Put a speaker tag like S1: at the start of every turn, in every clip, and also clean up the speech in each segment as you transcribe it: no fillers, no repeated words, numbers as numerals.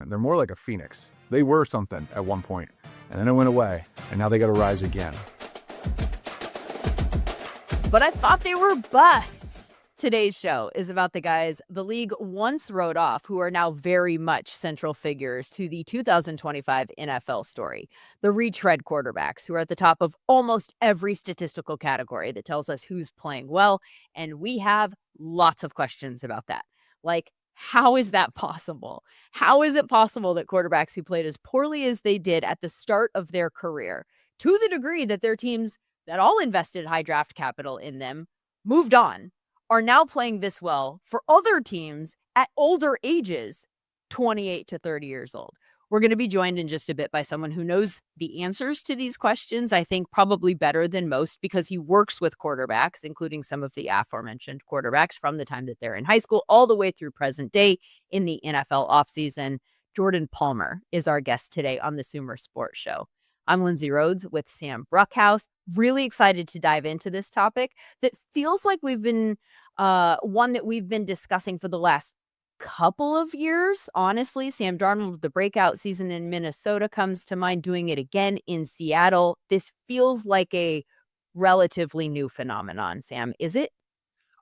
S1: They're more like a phoenix. They were something at one point, and then it went away, and now they got to rise again.
S2: But I thought they were busts. Today's show is about the guys the league once wrote off who are now very much central figures to the 2025 NFL story. The retread quarterbacks who are at the top of almost every statistical category that tells us who's playing well. And we have lots of questions about that. Like, how is that possible? How is it possible that quarterbacks who played as poorly as they did at the start of their career, to the degree that their teams that all invested high draft capital in them moved on, are now playing this well for other teams at older ages, 28 to 30 years old? We're going to be joined in just a bit by someone who knows the answers to these questions, I think probably better than most, because he works with quarterbacks, including some of the aforementioned quarterbacks from the time that they're in high school all the way through present day in the NFL offseason. Jordan Palmer is our guest today on the SumerSports Show. I'm Lindsay Rhodes with Sam Bruckhouse. Really excited to dive into this topic that feels like we've been one that we've been discussing for the last couple of years. Honestly, Sam Darnold, the breakout season in Minnesota comes to mind, doing it again in Seattle. This feels like a relatively new phenomenon, Sam. Is it?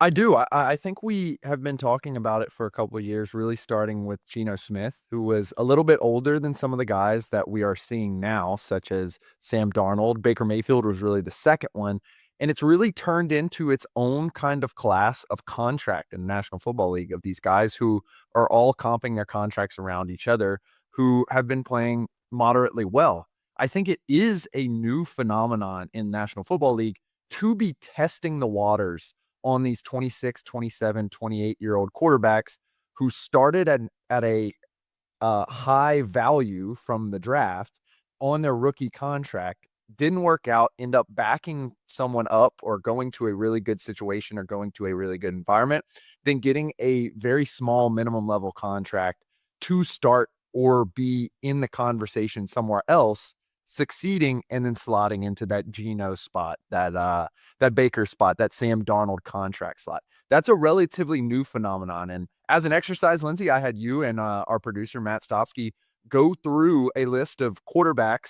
S3: I do. I think we have been talking about it for a couple of years, really starting with Geno Smith, who was a little bit older than some of the guys that we are seeing now, such as Sam Darnold. Baker Mayfield was really the second one. And it's really turned into its own kind of class of contract in the National Football League, of these guys who are all comping their contracts around each other, who have been playing moderately well. I think it is a new phenomenon in National Football League to be testing the waters on these 26, 27, 28-year-old quarterbacks who started at a high value from the draft on their rookie contract, didn't work out, end up backing someone up or going to a really good situation or going to a really good environment, then getting a very small minimum level contract to start or be in the conversation somewhere else, succeeding, and then slotting into that Geno spot, that Baker spot, that Sam Darnold contract slot. That's a relatively new phenomenon. And as an exercise, Lindsay, I had you and our producer, Matt Stopsky, go through a list of quarterback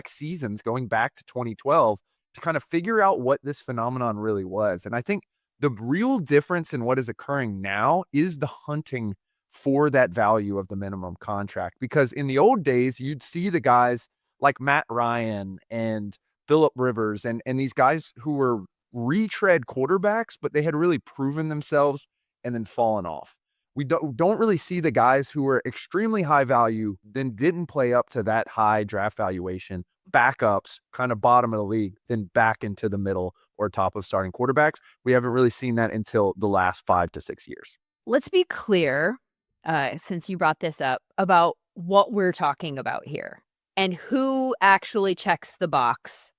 S3: seasons going back to 2012 to kind of figure out what this phenomenon really was. And I think the real difference in what is occurring now is the hunting for that value of the minimum contract. Because in the old days, you'd see the guys like Matt Ryan and Phillip Rivers and these guys who were retread quarterbacks, but they had really proven themselves and then fallen off. We don't really see the guys who were extremely high value, then didn't play up to that high draft valuation, backups, kind of bottom of the league, then back into the middle or top of starting quarterbacks. We haven't really seen that until the last 5 to 6 years.
S2: Let's be clear, since you brought this up, about what we're talking about here and who actually checks the box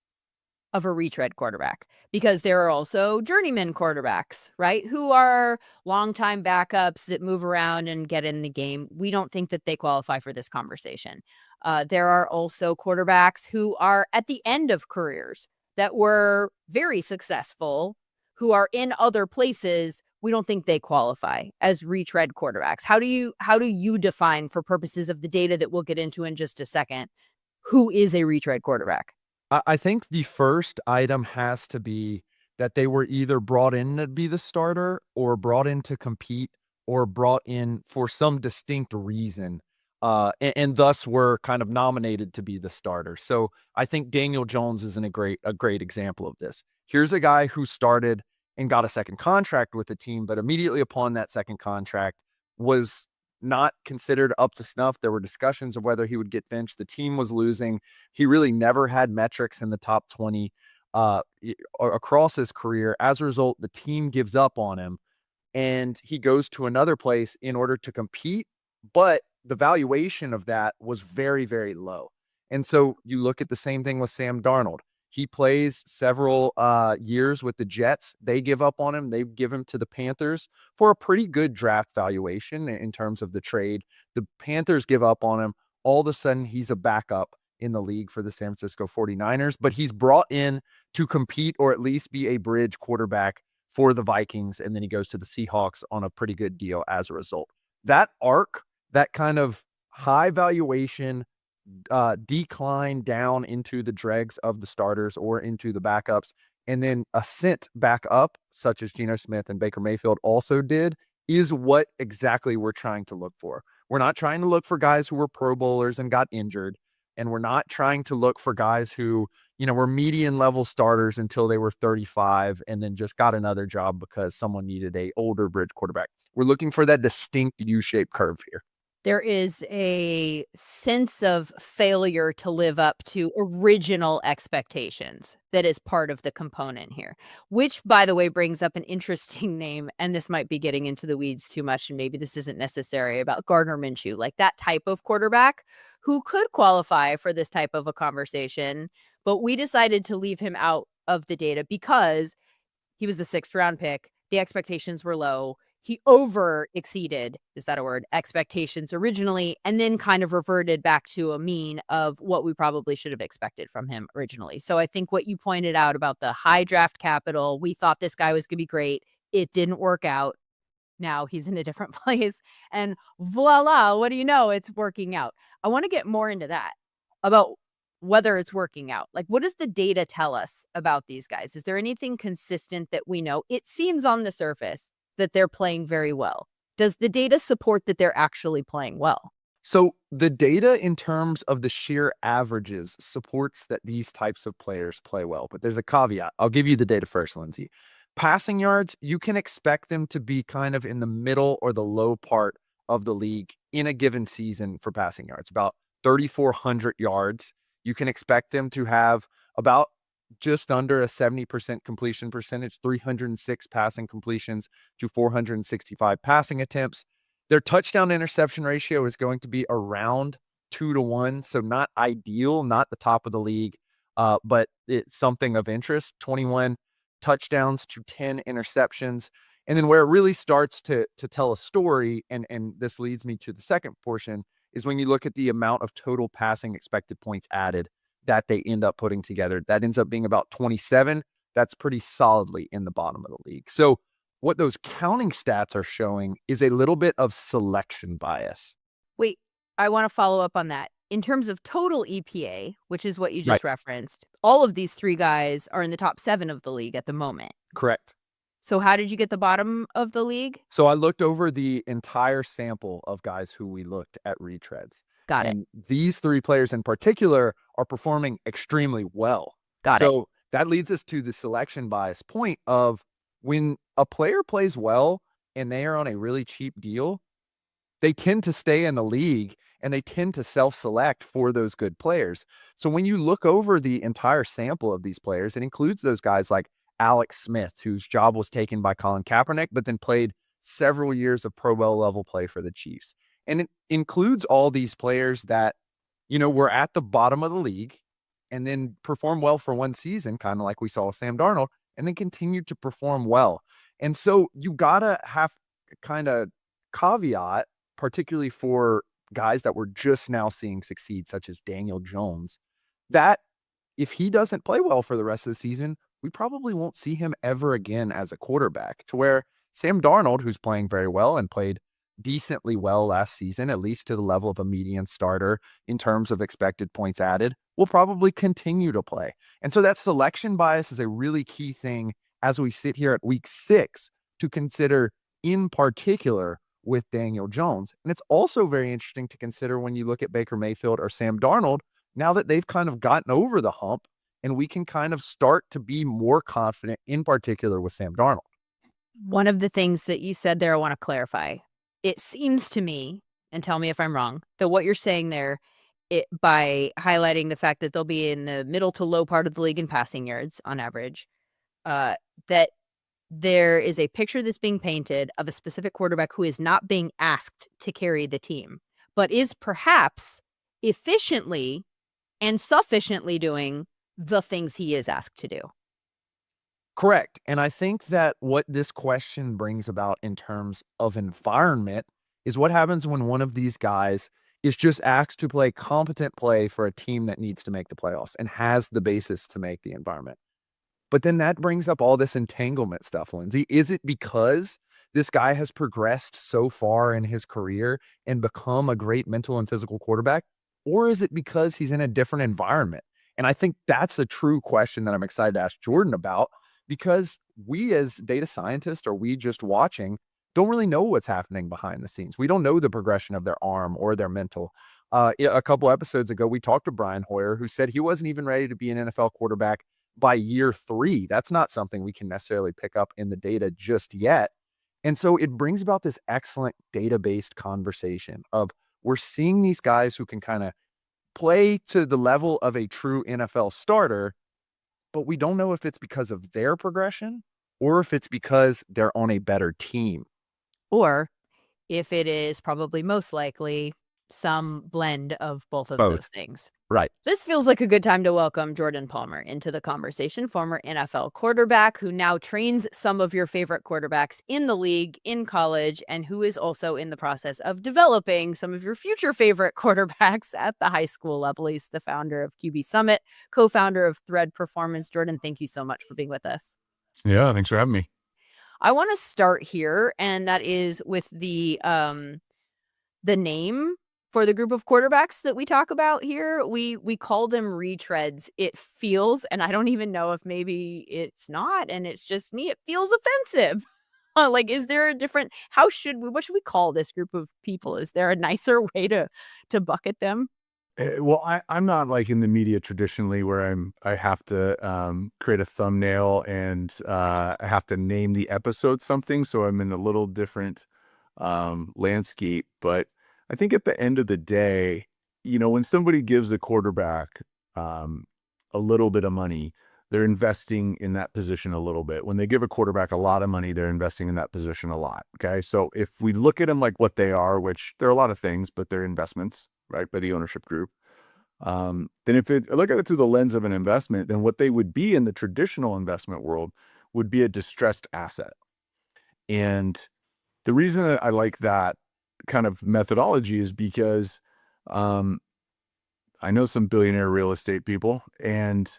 S2: of a retread quarterback, because there are also journeyman quarterbacks, right? Who are longtime backups that move around and get in the game. We don't think that they qualify for this conversation. There are also quarterbacks who are at the end of careers that were very successful, who are in other places. We don't think they qualify as retread quarterbacks. How do you define, for purposes of the data that we'll get into in just a second, who is a retread quarterback?
S3: I think the first item has to be that they were either brought in to be the starter or brought in to compete or brought in for some distinct reason, and thus were kind of nominated to be the starter. So I think Daniel Jones is a great example of this. Here's a guy who started and got a second contract with the team, but immediately upon that second contract was not considered up to snuff. There were discussions of whether he would get benched. The team was losing. He really never had metrics in the top 20 across his career. As a result, the team gives up on him and he goes to another place in order to compete. But the valuation of that was very, very low. And so you look at the same thing with Sam Darnold. He plays several years with the Jets. They give up on him. They give him to the Panthers for a pretty good draft valuation in terms of the trade. The Panthers give up on him. All of a sudden, he's a backup in the league for the San Francisco 49ers, but he's brought in to compete or at least be a bridge quarterback for the Vikings, and then he goes to the Seahawks on a pretty good deal as a result. That arc, that kind of high valuation, decline down into the dregs of the starters or into the backups, and then ascent back up, such as Geno Smith and Baker Mayfield also did, is what exactly we're trying to look for. We're not trying to look for guys who were Pro Bowlers and got injured. And we're not trying to look for guys who, were median level starters until they were 35 and then just got another job because someone needed a older bridge quarterback. We're looking for that distinct U-shaped curve here.
S2: There is a sense of failure to live up to original expectations that is part of the component here, which, by the way, brings up an interesting name, and this might be getting into the weeds too much, and maybe this isn't necessary, about Gardner Minshew, like that type of quarterback who could qualify for this type of a conversation, but we decided to leave him out of the data because he was the 6th round pick. The expectations were low. He over exceeded, is that a word, expectations originally, and then kind of reverted back to a mean of what we probably should have expected from him originally. So I think what you pointed out about the high draft capital, we thought this guy was going to be great. It didn't work out. Now he's in a different place. And voila, what do you know? It's working out. I want to get more into that, about whether it's working out. Like, what does the data tell us about these guys? Is there anything consistent that we know? It seems on the surface that they're playing very well. Does the data support that they're actually playing well?
S3: So the data in terms of the sheer averages supports that these types of players play well, but there's a caveat. I'll give you the data first, Lindsay. Passing yards, you can expect them to be kind of in the middle or the low part of the league in a given season for passing yards, about 3,400 yards. You can expect them to have about just under a 70% completion percentage, 306 passing completions to 465 passing attempts. Their touchdown interception ratio is going to be around 2-1. So not ideal, not the top of the league, but it's something of interest. 21 touchdowns to 10 interceptions. And then where it really starts to tell a story, and this leads me to the second portion, is when you look at the amount of total passing expected points added that they end up putting together. That ends up being about 27. That's pretty solidly in the bottom of the league. So what those counting stats are showing is a little bit of selection bias.
S2: Wait, I want to follow up on that. In terms of total EPA, which is what you just referenced, all of these 3 guys are in the top 7 of the league at the moment.
S3: Correct.
S2: So how did you get the bottom of the league?
S3: So I looked over the entire sample of guys who we looked at retreads.
S2: Got it.
S3: And these 3 players in particular are performing extremely well.
S2: Got it.
S3: So that leads us to the selection bias point of when a player plays well and they are on a really cheap deal, they tend to stay in the league and they tend to self-select for those good players. So when you look over the entire sample of these players, it includes those guys like Alex Smith, whose job was taken by Colin Kaepernick, but then played several years of Pro Bowl level play for the Chiefs. And it includes all these players that, were at the bottom of the league and then performed well for one season, kind of like we saw with Sam Darnold, and then continued to perform well. And so you gotta have kind of caveat, particularly for guys that we're just now seeing succeed, such as Daniel Jones, that if he doesn't play well for the rest of the season, we probably won't see him ever again as a quarterback. To where Sam Darnold, who's playing very well and played decently well last season, at least to the level of a median starter in terms of expected points added, will probably continue to play. And so that selection bias is a really key thing as we sit here at week 6 to consider in particular with Daniel Jones. And it's also very interesting to consider when you look at Baker Mayfield or Sam Darnold, now that they've kind of gotten over the hump and we can kind of start to be more confident in particular with Sam Darnold.
S2: One of the things that you said there, I want to clarify. It seems to me, and tell me if I'm wrong, that what you're saying there, by highlighting the fact that they'll be in the middle to low part of the league in passing yards on average, that there is a picture that's being painted of a specific quarterback who is not being asked to carry the team, but is perhaps efficiently and sufficiently doing the things he is asked to do.
S3: Correct. And I think that what this question brings about in terms of environment is what happens when one of these guys is just asked to play competent play for a team that needs to make the playoffs and has the basis to make the environment. But then that brings up all this entanglement stuff, Lindsay. Is it because this guy has progressed so far in his career and become a great mental and physical quarterback? Or is it because he's in a different environment? And I think that's a true question that I'm excited to ask Jordan about, because we as data scientists, or we just watching, don't really know what's happening behind the scenes. We don't know the progression of their arm or their mental. A couple episodes ago, we talked to Brian Hoyer, who said he wasn't even ready to be an NFL quarterback by year 3. That's not something we can necessarily pick up in the data just yet. And so it brings about this excellent data-based conversation of, we're seeing these guys who can kind of play to the level of a true NFL starter, but we don't know if it's because of their progression or if it's because they're on a better team.
S2: Or if it is probably most likely some blend of both of those things.
S3: Right.
S2: This feels like a good time to welcome Jordan Palmer into the conversation, former NFL quarterback who now trains some of your favorite quarterbacks in the league, in college, and who is also in the process of developing some of your future favorite quarterbacks at the high school level. He's the founder of QB Summit, co-founder of Thread Performance. Jordan, thank you so much for being with us.
S1: Yeah, thanks for having me.
S2: I want to start here, and that is with the name for the group of quarterbacks that we talk about here. We call them retreads. It feels, and I don't even know if maybe it's not, and it's just me, it feels offensive. Like, is there a different, what should we call this group of people? Is there a nicer way to bucket them?
S1: Well, I'm not like in the media traditionally where I have to create a thumbnail and I have to name the episode something. So I'm in a little different landscape. But I think at the end of the day, when somebody gives a quarterback a little bit of money, they're investing in that position a little bit. When they give a quarterback a lot of money, they're investing in that position a lot. Okay. So if we look at them like what they are, which there are a lot of things, but they're investments, right, by the ownership group. Then if it look at it through the lens of an investment, then what they would be in the traditional investment world would be a distressed asset. And the reason that I like that kind of methodology is because I know some billionaire real estate people, and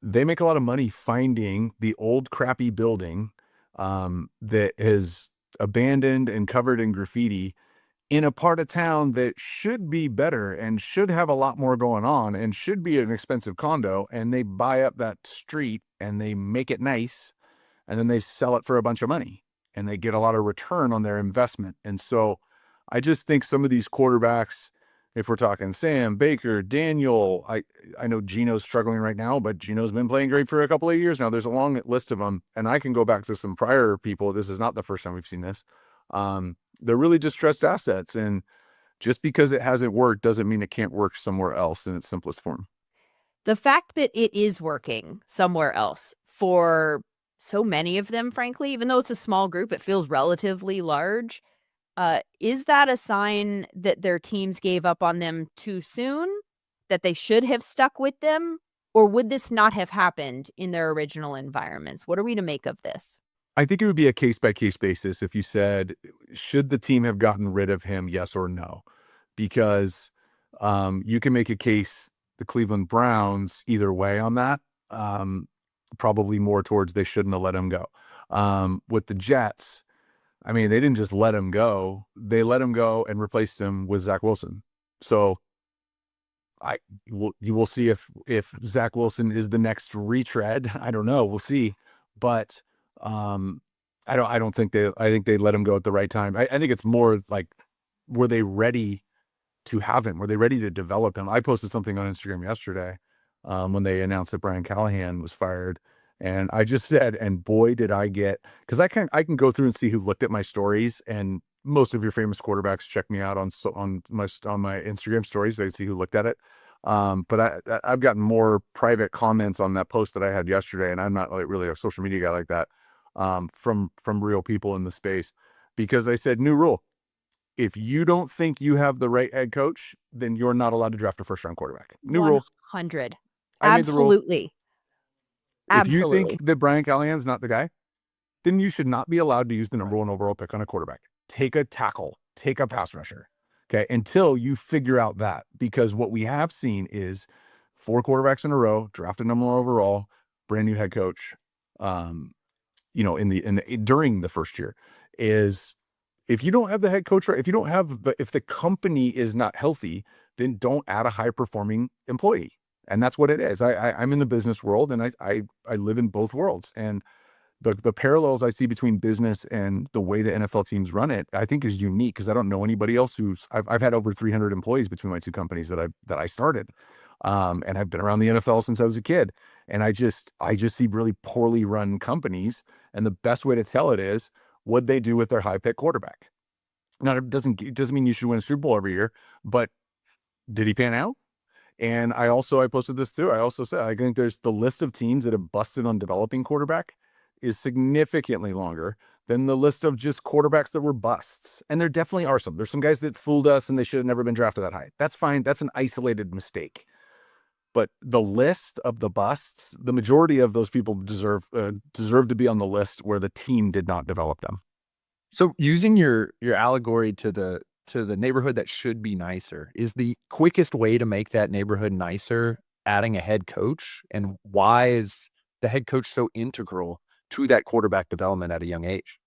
S1: they make a lot of money finding the old crappy building that is abandoned and covered in graffiti in a part of town that should be better and should have a lot more going on and should be an expensive condo. And they buy up that street and they make it nice, and then they sell it for a bunch of money and they get a lot of return on their investment. And so I just think some of these quarterbacks, if we're talking Sam, Baker, Daniel, I know Gino's struggling right now, but Gino's been playing great for a couple of years now. There's a long list of them, and I can go back to some prior people. This is not the first time we've seen this. They're really distressed assets, and just because it hasn't worked doesn't mean it can't work somewhere else in its simplest form.
S2: The fact that it is working somewhere else for so many of them, frankly, even though it's a small group, it feels relatively large. Is that a sign that their teams gave up on them too soon, that they should have stuck with them? Or would this not have happened in their original environments? What are we to make of this?
S1: I think it would be a case-by-case basis if you said, should the team have gotten rid of him, yes or no? Because you can make a case, the Cleveland Browns, either way on that, probably more towards they shouldn't have let him go. With the Jets, I mean, they didn't just let him go. They let him go and replaced him with Zach Wilson. So you will see if Zach Wilson is the next retread. I don't know. We'll see. But I think they let him go at the right time. I think it's more like, were they ready to have him? Were they ready to develop him? I posted something on Instagram yesterday when they announced that Brian Callahan was fired. And I just said, and boy, did I get, because I can go through and see who looked at my stories, and most of your famous quarterbacks check me out on my Instagram stories. They see who looked at it. But I've gotten more private comments on that post that I had yesterday, and I'm not like really a social media guy like that, from real people in the space, because I said, new rule: if you don't think you have the right head coach, then you're not allowed to draft a first-round quarterback. New rule.
S2: 100.
S1: I made the rule.
S2: Absolutely.
S1: If you think that Brian Callahan's not the guy, then you should not be allowed to use the number 1 overall pick on a quarterback. Take a tackle, take a pass rusher. Okay. Until you figure out that, because what we have seen is 4 quarterbacks in a row, drafted number 1 overall, brand new head coach, during the first year. is if you don't have the head coach right, if the company is not healthy, then don't add a high performing employee. And that's what it is. I'm in the business world, and I live in both worlds. And the parallels I see between business and the way the NFL teams run it, I think is unique because I don't know anybody else I've had over 300 employees between my two companies that I started. And I've been around the NFL since I was a kid. And I just see really poorly run companies. And the best way to tell it is what they do with their high pick quarterback. Now, it doesn't mean you should win a Super Bowl every year, but did he pan out? And I posted this too. I also said, I think there's the list of teams that have busted on developing quarterback is significantly longer than the list of just quarterbacks that were busts. And there definitely are some. There's some guys that fooled us and they should have never been drafted that high. That's fine. That's an isolated mistake. But the list of the busts, the majority of those people deserve to be on the list where the team did not develop them.
S3: So using your allegory to the neighborhood that should be nicer, is the quickest way to make that neighborhood nicer adding a head coach? And why is the head coach so integral to that quarterback development at a young age?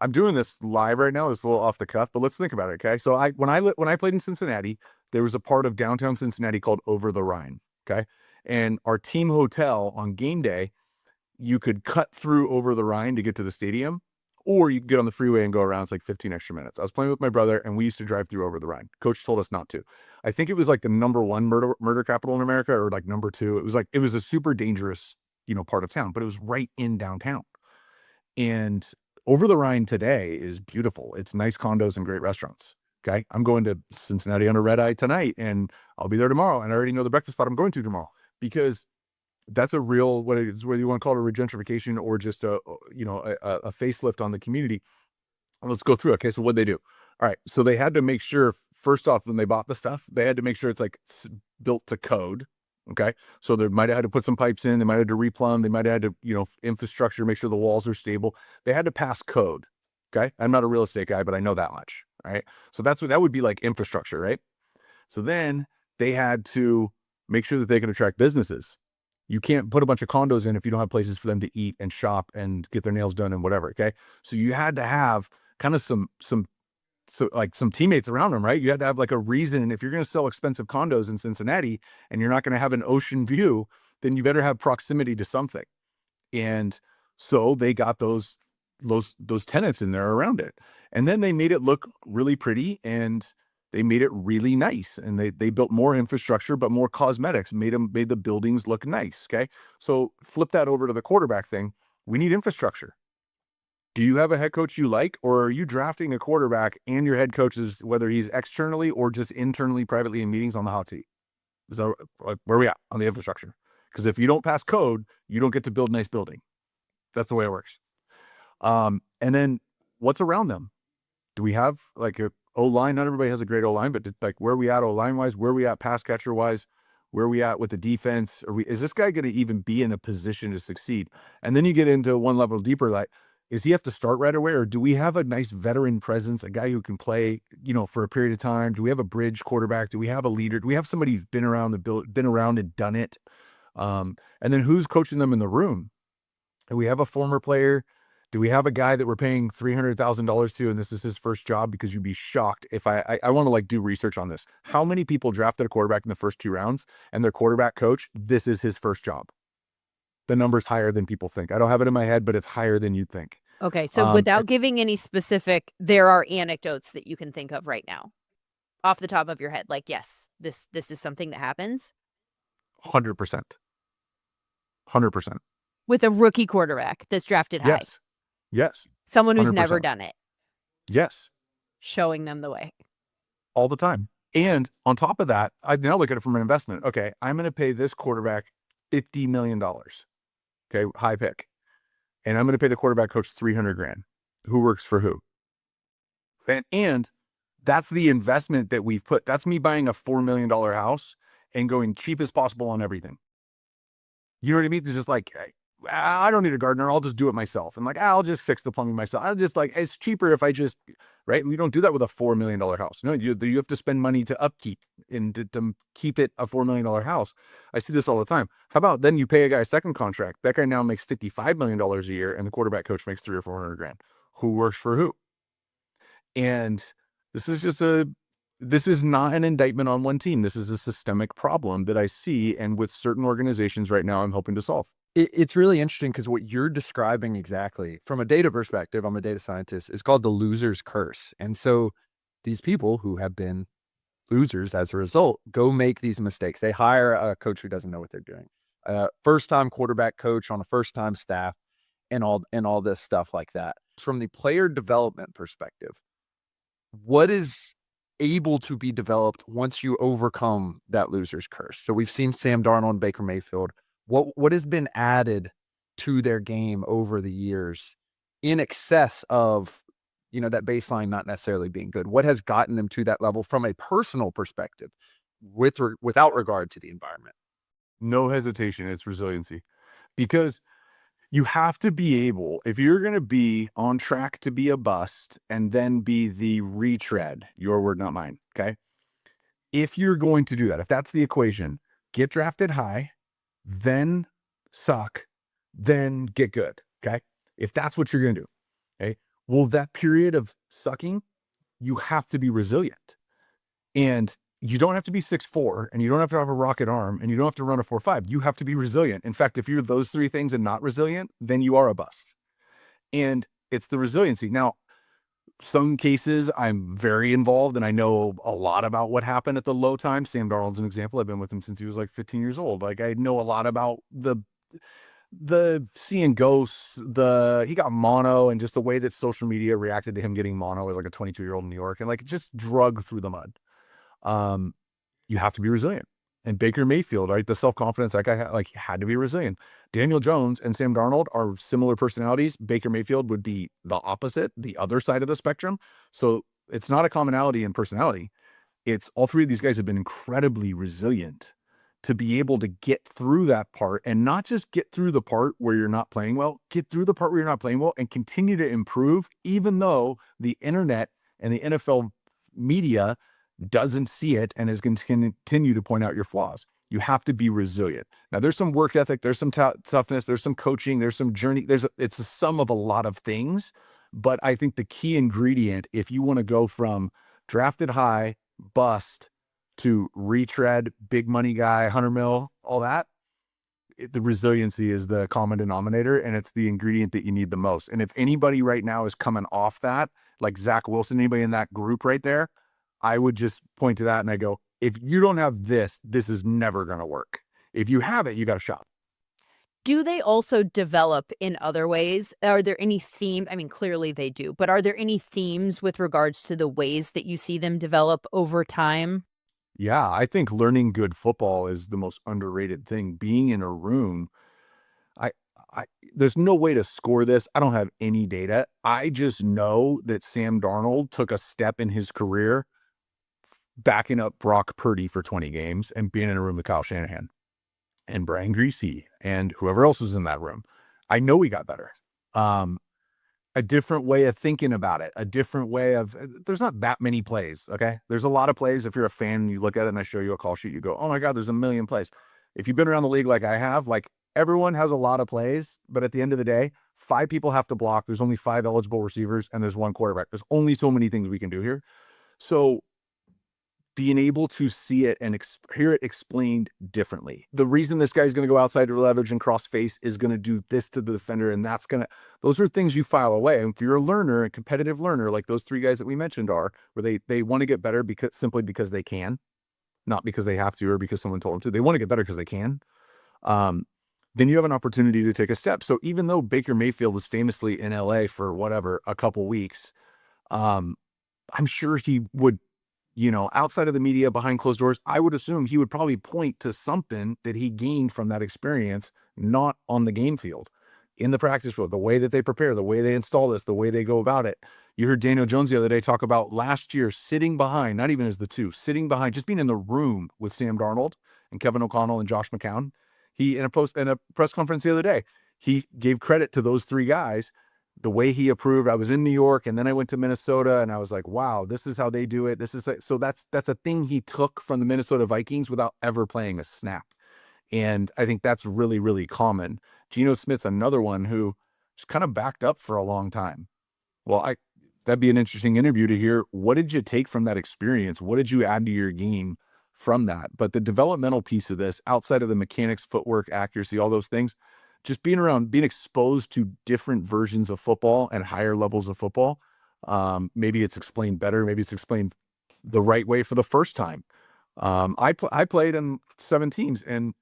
S1: I'm doing this live right now. It's a little off the cuff, but let's think about it. Okay. So when I played in Cincinnati, there was a part of downtown Cincinnati called Over the Rhine. Okay. And our team hotel on game day, you could cut through Over the Rhine to get to the stadium, or you could get on the freeway and go around. It's like 15 extra minutes. I was playing with my brother and we used to drive through Over the Rhine. Coach told us not to. I think it was like the #1 murder capital in America, or like #2. It was a super dangerous, part of town, but it was right in downtown. And Over the Rhine today is beautiful. It's nice condos and great restaurants. Okay. I'm going to Cincinnati on a red eye tonight and I'll be there tomorrow. And I already know the breakfast spot I'm going to tomorrow because that's a real, whether you want to call it a regentrification or just a facelift on the community. Let's go through. Okay. So what'd they do? All right. So they had to make sure, first off, when they bought the stuff, they had to make sure it's like built to code. Okay. So they might have had to put some pipes in. They might have had to replumb. They might have had to, infrastructure, make sure the walls are stable. They had to pass code. Okay. I'm not a real estate guy, but I know that much. Right. So that would be like infrastructure. Right. So then they had to make sure that they can attract businesses. You can't put a bunch of condos in if you don't have places for them to eat and shop and get their nails done and whatever. Okay. So you had to have kind of some teammates around them, right? You had to have like a reason. If you're going to sell expensive condos in Cincinnati and you're not going to have an ocean view, then you better have proximity to something. And so they got those tenants in there around it. And then they made it look really pretty and they made it really nice. And they built more infrastructure, but more cosmetics, made the buildings look nice. Okay. So flip that over to the quarterback thing. We need infrastructure. Do you have a head coach you like, or are you drafting a quarterback and your head coach is, whether he's externally or just internally, privately in meetings, on the hot seat? Is that where are we at on the infrastructure? Because if you don't pass code, you don't get to build a nice building. That's the way it works. And then what's around them? Do we have like a O-line? Not everybody has a great O-line, but like where are we at O-line wise? Where are we at pass catcher wise? Where are we at with the defense? Is this guy going to even be in a position to succeed? And then you get into one level deeper, like, is he have to start right away, or do we have a nice veteran presence, a guy who can play, for a period of time? Do we have a bridge quarterback? Do we have a leader? Do we have somebody who's been around and done it? And then who's coaching them in the room? Do we have a former player? Do we have a guy that we're paying $300,000 to, and this is his first job? Because you'd be shocked if I want to like do research on this. How many people drafted a quarterback in the first 2 rounds and their quarterback coach, this is his first job? The number's higher than people think. I don't have it in my head, but it's higher than you'd think.
S2: Okay. So without giving any specific, there are anecdotes that you can think of right now off the top of your head. Like, yes, this is something that happens.
S1: 100%. 100%.
S2: With a rookie quarterback that's drafted high.
S1: Yes.
S2: Someone who's
S1: 100%.
S2: never done it.
S1: Yes.
S2: Showing them the way.
S1: All the time. And on top of that, I now look at it from an investment. Okay, I'm going to pay this quarterback $50 million. Okay, high pick. And I'm going to pay the quarterback coach $300,000. Who works for who? And that's the investment that we've put. That's me buying a $4 million house and going cheap as possible on everything. You know what I mean? It's just like, I don't need a gardener. I'll just do it myself. And like, I'll just fix the plumbing myself. I'll just like, it's cheaper if I just, right? We don't do that with a $4 million house. No, you have to spend money to upkeep and to keep it a $4 million house. I see this all the time. How about then you pay a guy a second contract? That guy now makes $55 million a year and the quarterback coach makes $300,000 or $400,000. who works for who. And this is not an indictment on one team. This is a systemic problem that I see. And with certain organizations right now, I'm hoping to solve.
S3: It's really interesting because what you're describing exactly from a data perspective, I'm a data scientist, is called the loser's curse. And so these people who have been losers as a result go make these mistakes. They hire a coach who doesn't know what they're doing, a first-time quarterback coach on a first-time staff, and all this stuff like that. From the player development perspective, what is able to be developed once you overcome that loser's curse? So we've seen Sam Darnold and Baker Mayfield. What has been added to their game over the years in excess of, that baseline not necessarily being good? What has gotten them to that level from a personal perspective without regard to the environment?
S1: No hesitation. It's resiliency. Because you have to be able, if you're going to be on track to be a bust and then be the retread, your word, not mine. Okay. If you're going to do that, if that's the equation, get drafted high, then suck, then get good. Okay. If that's what you're going to do. Okay. Well, that period of sucking, you have to be resilient. And you don't have to be 6'4", and you don't have to have a rocket arm, and you don't have to run a 4.5. You have to be resilient. In fact, if you're those three things and not resilient, then you are a bust. And it's the resiliency. Now, some cases I'm very involved and I know a lot about what happened at the low time. Sam Darnold's an example. I've been with him since he was like 15 years old. Like, I know a lot about the seeing ghosts, he got mono, and just the way that social media reacted to him getting mono as like a 22-year-old in New York, and like just drug through the mud. You have to be resilient. And Baker Mayfield, right? The self-confidence that guy had, like, he had to be resilient. Daniel Jones and Sam Darnold are similar personalities. Baker Mayfield would be the opposite, the other side of the spectrum. So it's not a commonality in personality. It's all three of these guys have been incredibly resilient to be able to get through that part, and not just get through the part where you're not playing well, get through the part where you're not playing well and continue to improve, even though the internet and the NFL media doesn't see it and is going to continue to point out your flaws. You have to be resilient. Now, there's some work ethic, there's some toughness, there's some coaching, there's some journey. It's a sum of a lot of things. But I think the key ingredient, if you want to go from drafted high, bust, to retread, big money guy, 100 mil, all that, the resiliency is the common denominator, and it's the ingredient that you need the most. And if anybody right now is coming off that, like Zach Wilson, anybody in that group right there, I would just point to that and I go, if you don't have this, this is never going to work. If you have it, you got a shot.
S2: Do they also develop in other ways? Are there any theme? I mean, clearly they do, but are there any themes with regards to the ways that you see them develop over time?
S1: Yeah, I think learning good football is the most underrated thing. Being in a room, I, there's no way to score this. I don't have any data. I just know that Sam Darnold took a step in his career backing up Brock Purdy for 20 games and being in a room with Kyle Shanahan and Brian Griese and whoever else was in that room. I know he got better. A different way of thinking about it, a different way of, there's not that many plays. Okay. There's a lot of plays. If you're a fan and you look at it and I show you a call sheet, you go, oh my God, there's a million plays. If you've been around the league like I have, like, everyone has a lot of plays, but at the end of the day, 5 people have to block. There's only 5 eligible receivers and there's 1 quarterback. There's only so many things we can do here. So being able to see it and hear it explained differently. The reason this guy's going to go outside to leverage and cross face is going to do this to the defender, and those are things you file away. And if you're a learner, a competitive learner, like those 3 guys that we mentioned are, where they want to get better simply because they can, not because they have to or because someone told them to. They want to get better because they can. Then you have an opportunity to take a step. So even though Baker Mayfield was famously in LA for whatever, a couple weeks, I'm sure he would, outside of the media, behind closed doors, I would assume he would probably point to something that he gained from that experience, not on the game field, in the practice field, the way that they prepare, the way they install this, the way they go about it. You heard Daniel Jones the other day talk about last year sitting behind, not even as the 2, sitting behind, just being in the room with Sam Darnold and Kevin O'Connell and Josh McCown. He, in a press conference the other day, he gave credit to those 3 guys. The way he approved, I was in New York and then I went to Minnesota and I was like, wow, this is how they do it. So that's a thing he took from the Minnesota Vikings without ever playing a snap. And I think that's really, really common. Geno Smith's another one who just kind of backed up for a long time. Well, that'd be an interesting interview to hear. What did you take from that experience? What did you add to your game from that? But the developmental piece of this, outside of the mechanics, footwork, accuracy, all those things, just being around, being exposed to different versions of football and higher levels of football. Maybe it's explained better. Maybe it's explained the right way for the first time. I played in 7 teams, and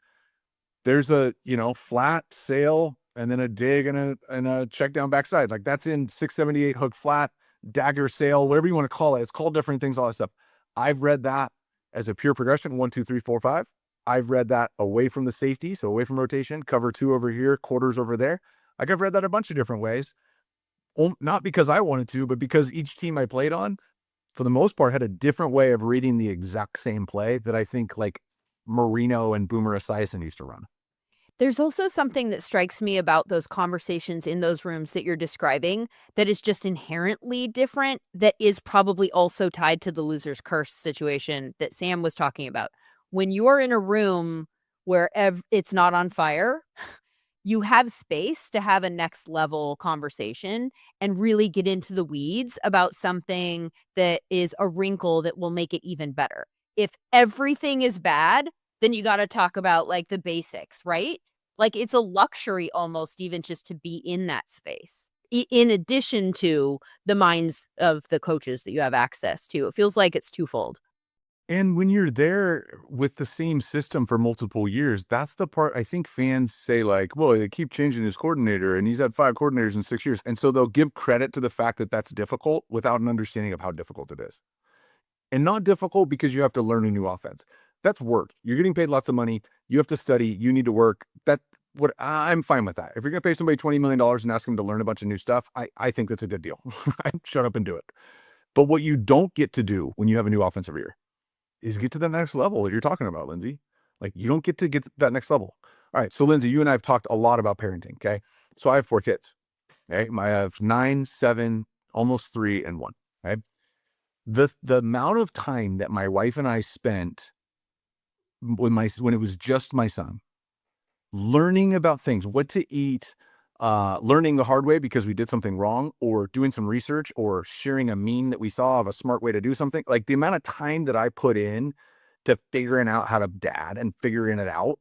S1: there's a, flat sail and then a dig and a check down backside. Like that's in 678 hook flat, dagger sail, whatever you want to call it. It's called different things, all that stuff. I've read that as a pure progression, 1, 2, 3, 4, 5. I've read that away from the safety, so away from rotation, cover 2 over here, quarters over there. Like I've read that a bunch of different ways. Not because I wanted to, but because each team I played on, for the most part, had a different way of reading the exact same play that I think like Marino and Boomer Esiason used to run.
S2: There's also something that strikes me about those conversations in those rooms that you're describing that is just inherently different, that is probably also tied to the loser's curse situation that Sam was talking about. When you're in a room where it's not on fire, you have space to have a next level conversation and really get into the weeds about something that is a wrinkle that will make it even better. If everything is bad, then you got to talk about like the basics, right? Like it's a luxury almost even just to be in that space. In addition to the minds of the coaches that you have access to, it feels like it's twofold.
S1: And when you're there with the same system for multiple years, that's the part I think fans say like, well, they keep changing his coordinator and he's had 5 coordinators in 6 years. And so they'll give credit to the fact that that's difficult without an understanding of how difficult it is. And not difficult because you have to learn a new offense. That's work. You're getting paid lots of money. You have to study. You need to work. I'm fine with that. If you're going to pay somebody $20 million and ask them to learn a bunch of new stuff, I think that's a good deal. I'd shut up and do it. But what you don't get to do when you have a new offense every year is get to the next level that you're talking about, Lindsay. Like you don't get to that next level. All right. So Lindsay, you and I have talked a lot about parenting. Okay. So I have 4 kids. Okay. I have 9, 7, almost 3, and 1. Okay. The amount of time that my wife and I spent when it was just my son, learning about things, what to eat, learning the hard way because we did something wrong, or doing some research, or sharing a meme that we saw of a smart way to do something. Like the amount of time that I put in to figuring out how to dad and figuring it out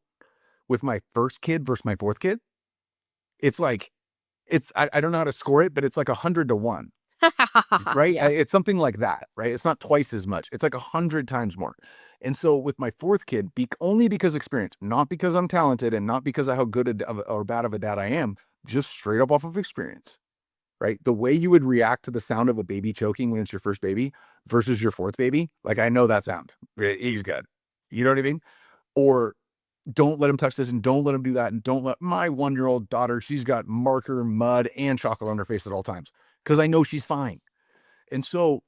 S1: with my first kid versus my 4th kid, it's like, I don't know how to score it, but it's like 100 to 1. Right?
S2: Yeah.
S1: It's something like that, right? It's not twice as much. It's like 100 times more. And so with my 4th kid, only because experience, not because I'm talented and not because of how good or bad of a dad I am, just straight up off of experience, right? The way you would react to the sound of a baby choking when it's your first baby versus your 4th baby, like I know that sound. He's good. You know what I mean? Or don't let him touch this and don't let him do that. And don't let my 1-year-old daughter, she's got marker, mud, and chocolate on her face at all times because I know she's fine. And so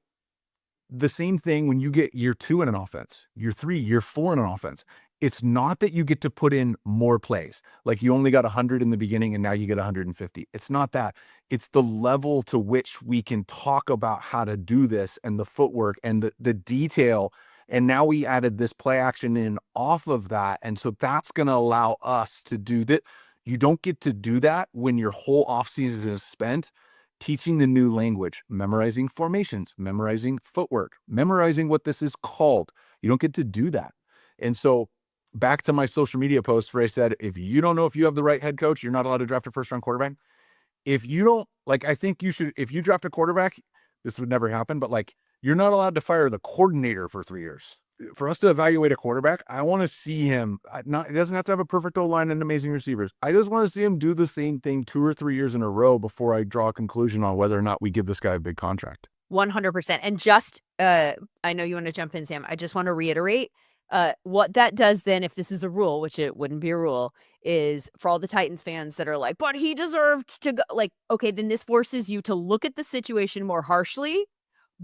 S1: the same thing when you get year 2 in an offense, year 3, year 4 in an offense. It's not that you get to put in more plays. Like you only got 100 in the beginning and now you get 150. It's not that. It's the level to which we can talk about how to do this and the footwork and the detail. And now we added this play action in off of that. And so that's going to allow us to do that. You don't get to do that when your whole offseason is spent teaching the new language, memorizing formations, memorizing footwork, memorizing what this is called. You don't get to do that. And so back to my social media post where I said, if you don't know if you have the right head coach, you're not allowed to draft a first-round quarterback. If you don't, like, I think you should, if you draft a quarterback, this would never happen, but like, you're not allowed to fire the coordinator for 3 years. For us to evaluate a quarterback, I want to see him. It doesn't have to have a perfect O-line and amazing receivers. I just want to see him do the same thing 2 or 3 years in a row before I draw a conclusion on whether or not we give this guy a big contract.
S2: 100%. And just, I know you want to jump in, Sam. I just want to reiterate what that does then, if this is a rule, which it wouldn't be a rule, is for all the Titans fans that are like, but he deserved to go. Like, okay, then this forces you to look at the situation more harshly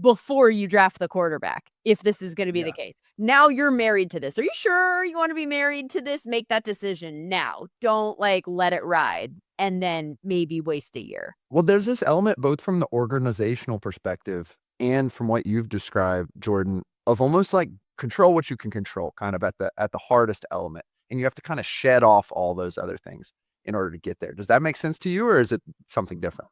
S2: before you draft the quarterback, if this is going to be the case. Now you're married to this. Are you sure you want to be married to this? Make that decision now. Don't like let it ride and then maybe waste a year.
S3: Well, there's this element both from the organizational perspective and from what you've described, Jordan, of almost like control what you can control, kind of at the hardest element. And you have to kind of shed off all those other things in order to get there. Does that make sense to you, or is it something different?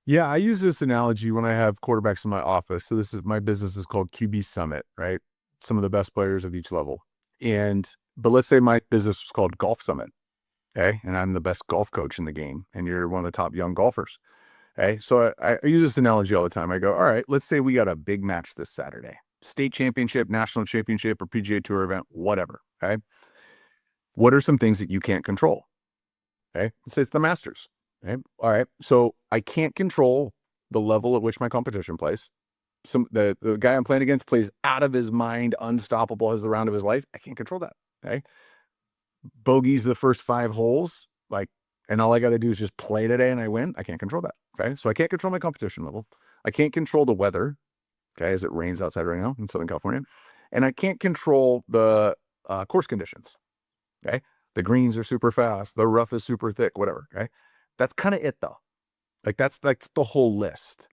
S1: Yeah, I use this analogy when I have quarterbacks in my office. So my business is called QB Summit, right? Some of the best players of each level. But let's say my business was called Golf Summit, okay? And I'm the best golf coach in the game, and you're one of the top young golfers, okay? So I use this analogy all the time. I go, all right, let's say we got a big match this Saturday, state championship, national championship, or PGA Tour event, whatever, okay? What are some things that you can't control? Okay, let's say it's the Masters. Okay, all right. So I can't control the level at which my competition plays. The guy I'm playing against plays out of his mind, unstoppable, has the round of his life. I can't control that. Okay, bogeys the first 5 holes, and all I got to do is just play today and I win. I can't control that. Okay, so I can't control my competition level. I can't control the weather. Okay, as it rains outside right now in Southern California, and I can't control the course conditions. Okay, the greens are super fast, the rough is super thick, whatever. Okay, that's kind of it though. That's the whole list.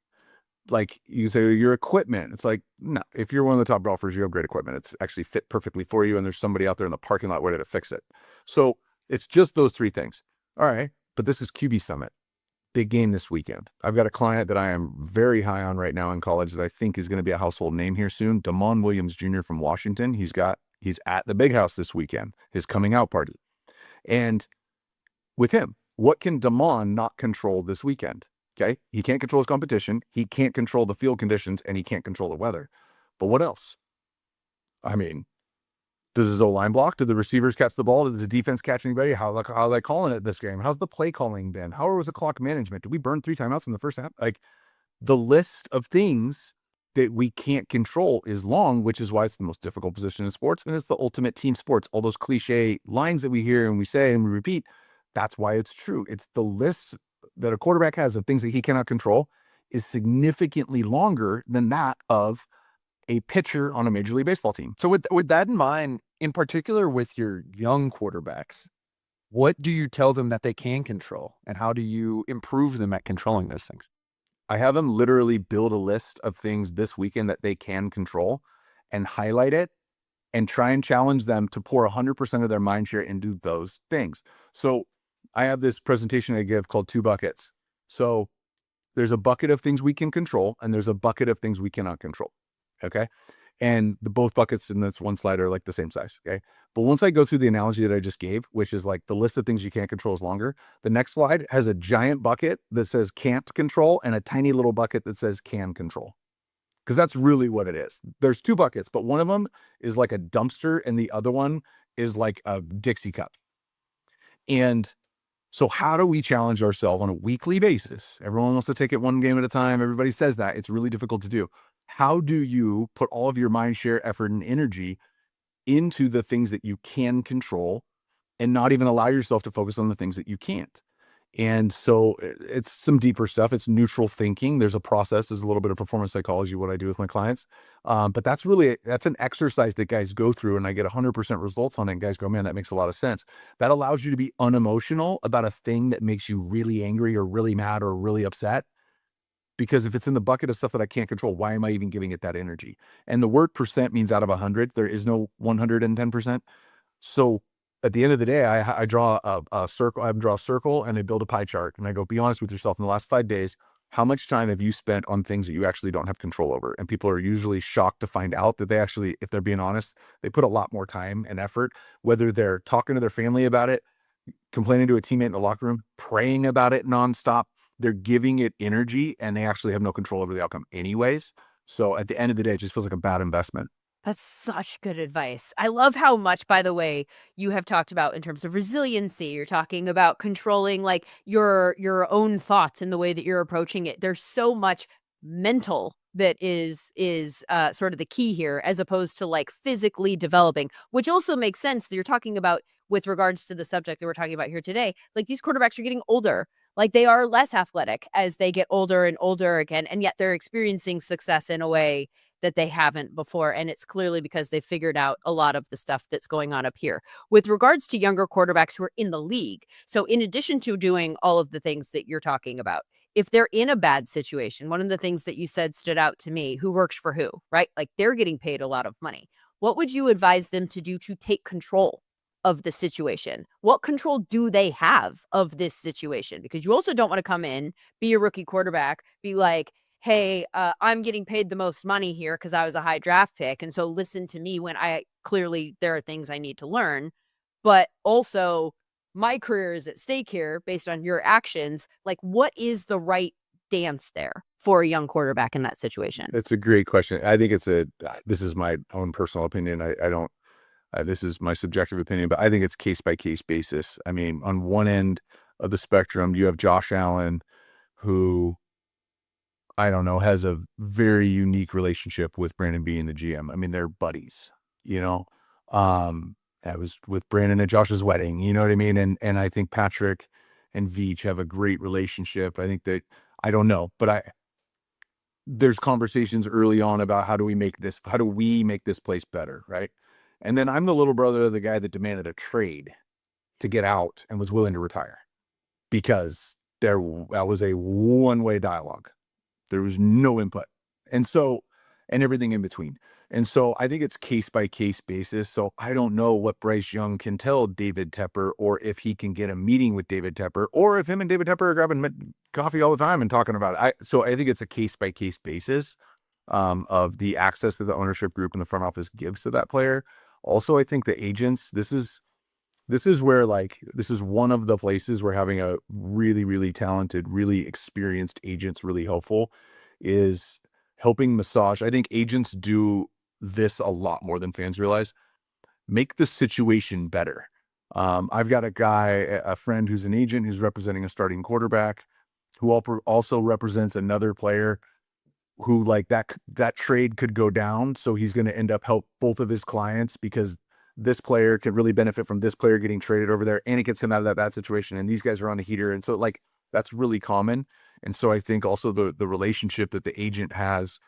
S1: Like you say, your equipment. It's like, no, if you're one of the top golfers, you have great equipment. It's actually fit perfectly for you, and there's somebody out there in the parking lot ready to fix it. So it's just those 3 things. All right, but this is QB Summit. Big game this weekend. I've got a client that I am very high on right now in college that I think is going to be a household name here soon. Damon Williams Jr. from Washington. He's at the big house this weekend, his coming out party. And with him, what can Damon not control this weekend? Okay, he can't control his competition, he can't control the field conditions, and he can't control the weather. But what else? I mean, does his O-line block? Did the receivers catch the ball? Does the defense catch anybody? How are they calling it this game? How's the play calling been? How was the clock management? Did we burn 3 timeouts in the first half? Like, the list of things that we can't control is long, which is why it's the most difficult position in sports, and it's the ultimate team sports. All those cliche lines that we hear and we say and we repeat, that's why it's true. It's the list that a quarterback has of things that he cannot control is significantly longer than that of a pitcher on a Major League Baseball team.
S3: So with that in mind, in particular with your young quarterbacks, what do you tell them that they can control, and how do you improve them at controlling those things?
S1: I have them literally build a list of things this weekend that they can control and highlight it and try and challenge them to pour 100% of their mind share into those things. So I have this presentation I give called 2 buckets. So there's a bucket of things we can control, and there's a bucket of things we cannot control. Okay. And both buckets in this one slide are like the same size. Okay. But once I go through the analogy that I just gave, which is like the list of things you can't control is longer, the next slide has a giant bucket that says can't control and a tiny little bucket that says can control. Because that's really what it is. There's 2 buckets, but one of them is like a dumpster and the other one is like a Dixie cup. And so how do we challenge ourselves on a weekly basis? Everyone wants to take it one game at a time. Everybody says that. It's really difficult to do. How do you put all of your mind share, effort, and energy into the things that you can control and not even allow yourself to focus on the things that you can't? And so it's some deeper stuff. It's neutral thinking. There's a process. There's a little bit of performance psychology, what I do with my clients. But that's an exercise that guys go through, and I get 100% results on it. And guys go, man, that makes a lot of sense. That allows you to be unemotional about a thing that makes you really angry or really mad or really upset. Because if it's in the bucket of stuff that I can't control, why am I even giving it that energy? And the word percent means out of 100. There is no 110%. So at the end of the day, I draw a circle. I draw a circle and I build a pie chart. And I go, be honest with yourself. In the last 5 days, how much time have you spent on things that you actually don't have control over? And people are usually shocked to find out that they actually, if they're being honest, they put a lot more time and effort, whether they're talking to their family about it, complaining to a teammate in the locker room, praying about it nonstop. They're giving it energy and they actually have no control over the outcome anyways. So at the end of the day, it just feels like a bad investment.
S2: That's such good advice. I love how much, by the way, you have talked about in terms of resiliency. You're talking about controlling like your own thoughts and the way that you're approaching it. There's so much mental that is sort of the key here, as opposed to like physically developing, which also makes sense that you're talking about with regards to the subject that we're talking about here today. Like these quarterbacks are getting older. Like they are less athletic as they get older and older again, and yet they're experiencing success in a way that they haven't before. And it's clearly because they figured out a lot of the stuff that's going on up here. With regards to younger quarterbacks who are in the league, so in addition to doing all of the things that you're talking about, if they're in a bad situation, one of the things that you said stood out to me, who works for who, right? Like they're getting paid a lot of money. What would you advise them to do to take control of the situation? What control do they have of this situation? Because you also don't want to come in, be a rookie quarterback, be like, hey, I'm getting paid the most money here because I was a high draft pick. And so listen to me when clearly there are things I need to learn. But also, my career is at stake here based on your actions. Like, what is the right dance there for a young quarterback in that situation?
S1: That's a great question. I think this is my own personal opinion. I don't, this is my subjective opinion, but I think it's case by case basis. I mean, on one end of the spectrum, you have Josh Allen, who I don't know, has a very unique relationship with Brandon Beane, the GM. I mean, they're buddies, you know. I was with Brandon at Josh's wedding, you know what I mean? And I think Patrick and Veach have a great relationship. I think that I don't know, but there's conversations early on about how do we make this place better, right? And then I'm the little brother of the guy that demanded a trade to get out and was willing to retire because that was a one-way dialogue. There was no input. And everything in between. And so I think it's case by case basis. So I don't know what Bryce Young can tell David Tepper, or if he can get a meeting with David Tepper, or if him and David Tepper are grabbing coffee all the time and talking about it. So I think it's a case by case basis of the access that the ownership group and the front office gives to that player. Also, I think the agents, this is where, like, this is one of the places where having a really, really talented, really experienced agent's really helpful, is helping massage. I think agents do this a lot more than fans realize. Make the situation better. I've got a friend who's an agent who's representing a starting quarterback, who also represents another player who, like, that trade could go down. So he's going to end up help both of his clients, because this player could really benefit from this player getting traded over there, and it gets him out of that bad situation. And these guys are on a heater. And so, like, that's really common. And so I think also the relationship that the agent has